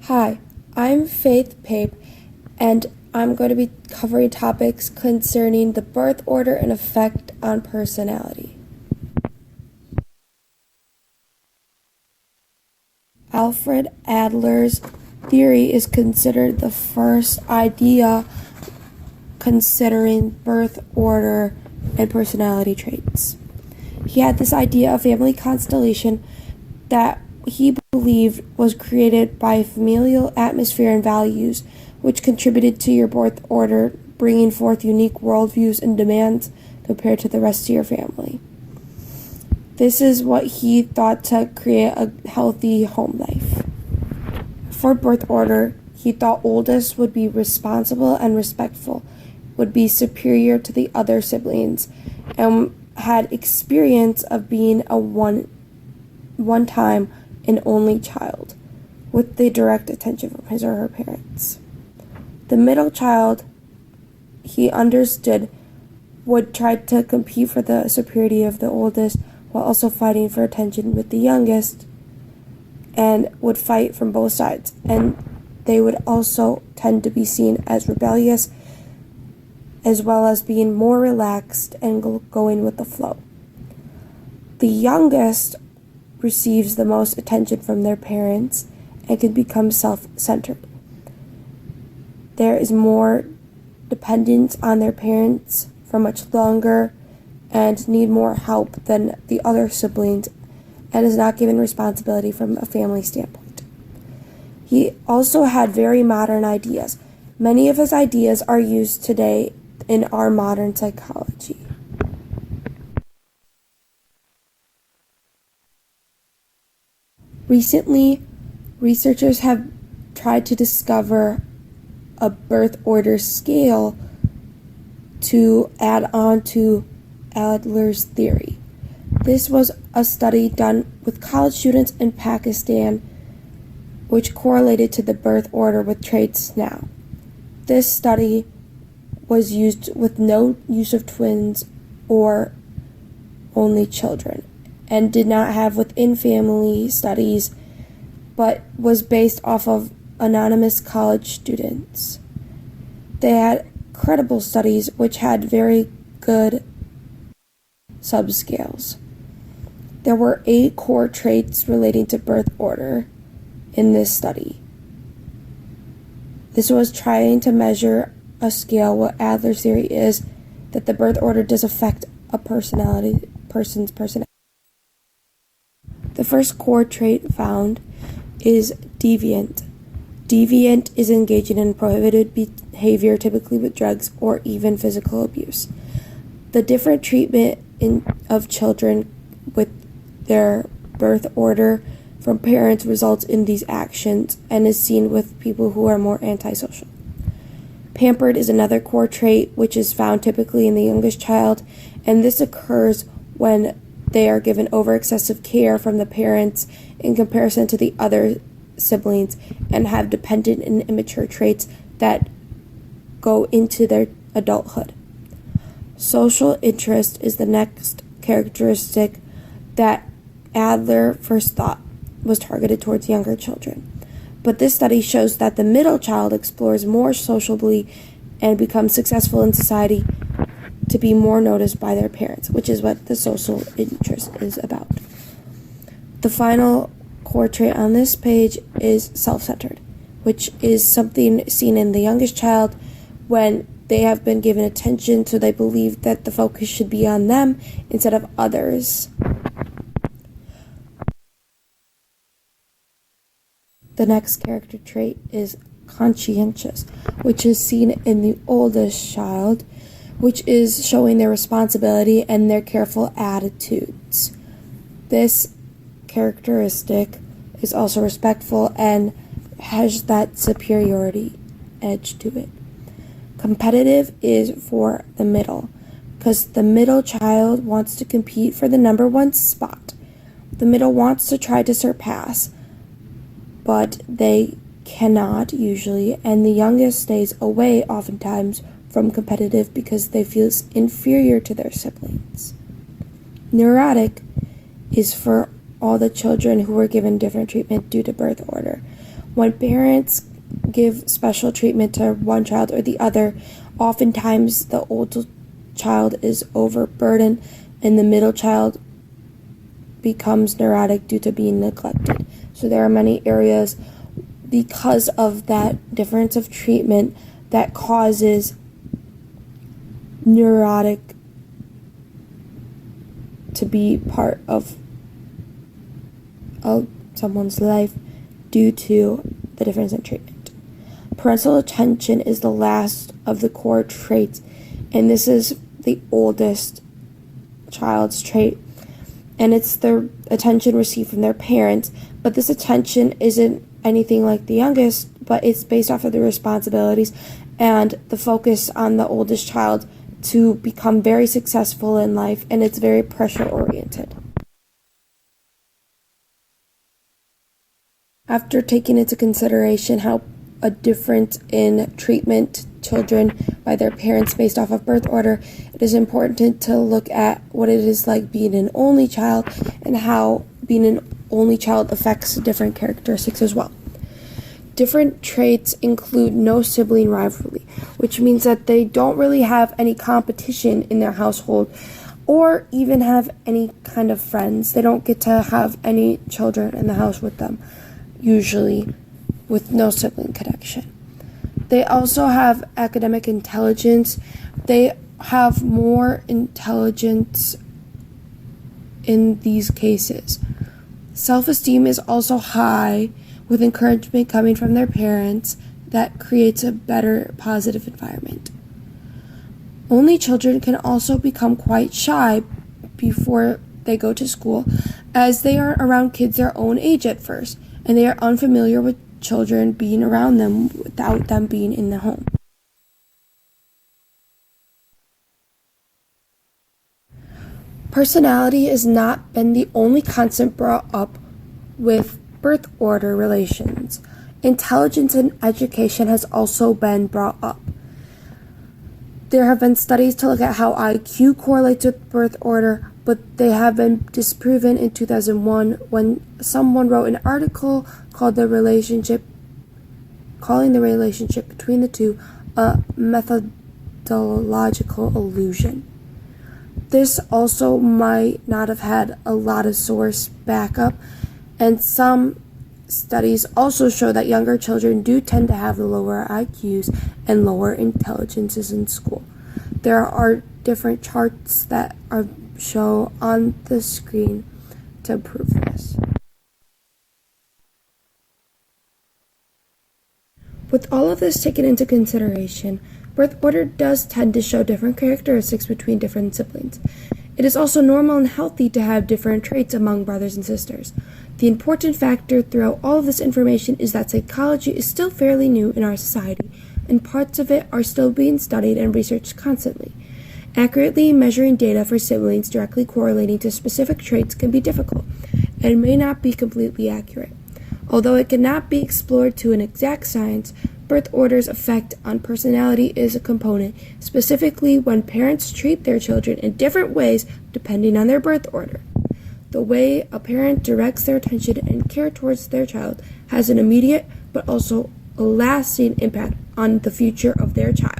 Hi, I'm Faith Pape, and I'm going to be covering topics concerning the birth order and effect on personality. Alfred Adler's theory is considered the first idea considering birth order and personality traits. He had this idea of family constellation that he believed was created by familial atmosphere and values, which contributed to your birth order, bringing forth unique worldviews and demands compared to the rest of your family. This is what he thought to create a healthy home life. For birth order, he thought oldest would be responsible and respectful, would be superior to the other siblings, and had experience of being a one-time and only child, with the direct attention from his or her parents. The middle child, he understood, would try to compete for the superiority of the oldest while also fighting for attention with the youngest, and would fight from both sides. And they would also tend to be seen as rebellious, as well as being more relaxed and going with the flow. The youngest receives the most attention from their parents and can become self-centered. There is more dependence on their parents for much longer and need more help than the other siblings, and is not given responsibility from a family standpoint. He also had very modern ideas. Many of his ideas are used today in our modern psychology. Recently, researchers have tried to discover a birth order scale to add on to Adler's theory. This was a study done with college students in Pakistan, which correlated to the birth order with traits now. This study was used with no use of twins or only children, and did not have within family studies, but was based off of anonymous college students. They had credible studies which had very good subscales. There were 8 core traits relating to birth order in this study. This was trying to measure a scale. What Adler's theory is that the birth order does affect a person's personality. The first core trait found is deviant. Deviant is engaging in prohibited behavior, typically with drugs or even physical abuse. The different treatment of children with their birth order from parents results in these actions and is seen with people who are more antisocial. Pampered is another core trait which is found typically in the youngest child, and this occurs when they are given over excessive care from the parents in comparison to the other siblings and have dependent and immature traits that go into their adulthood. Social interest is the next characteristic that Adler first thought was targeted towards younger children. But this study shows that the middle child explores more sociably and becomes successful in society to be more noticed by their parents, which is what the social interest is about. The final core trait on this page is self-centered, which is something seen in the youngest child when they have been given attention, so they believe that the focus should be on them instead of others. The next character trait is conscientious, which is seen in the oldest child, which is showing their responsibility and their careful attitudes. This characteristic is also respectful and has that superiority edge to it. Competitive is for the middle, because the middle child wants to compete for the number 1 spot. The middle wants to try to surpass, but they cannot usually, and the youngest stays away oftentimes from competitive because they feel inferior to their siblings. Neurotic is for all the children who were given different treatment due to birth order, When parents give special treatment to one child or the other, oftentimes the older child is overburdened and the middle child becomes neurotic due to being neglected. So there are many areas because of that difference of treatment that causes neurotic to be part of someone's life due to the difference in treatment. Parental attention is the last of the core traits, and this is the oldest child's trait, and it's the attention received from their parents, but this attention isn't anything like the youngest, but it's based off of the responsibilities and the focus on the oldest child to become very successful in life, and it's very pressure oriented. After taking into consideration how a difference in treatment children by their parents based off of birth order, it is important to look at what it is like being an only child and how being an only child affects different characteristics as well. Different traits include no sibling rivalry, which means that they don't really have any competition in their household or even have any kind of friends. They don't get to have any children in the house with them, usually with no sibling connection. They also have academic intelligence. They have more intelligence in these cases. Self-esteem is also high, with encouragement coming from their parents that creates a better positive environment. Only children can also become quite shy before they go to school, as they are around kids their own age at first, and they are unfamiliar with children being around them without them being in the home. Personality has not been the only constant brought up with birth order relations. Intelligence and education has also been brought up. There have been studies to look at how IQ correlates with birth order, but they have been disproven in 2001 when someone wrote an article calling the relationship between the two a methodological illusion. This also might not have had a lot of source backup, and some studies also show that younger children do tend to have the lower IQs and lower intelligences in school. There are different charts that are shown on the screen to prove this. With all of this taken into consideration, birth order does tend to show different characteristics between different siblings. It is also normal and healthy to have different traits among brothers and sisters. The important factor throughout all of this information is that psychology is still fairly new in our society, and parts of it are still being studied and researched constantly. Accurately measuring data for siblings directly correlating to specific traits can be difficult, and may not be completely accurate. Although it cannot be explored to an exact science, birth order's effect on personality is a component, specifically when parents treat their children in different ways depending on their birth order. The way a parent directs their attention and care towards their child has an immediate but also a lasting impact on the future of their child.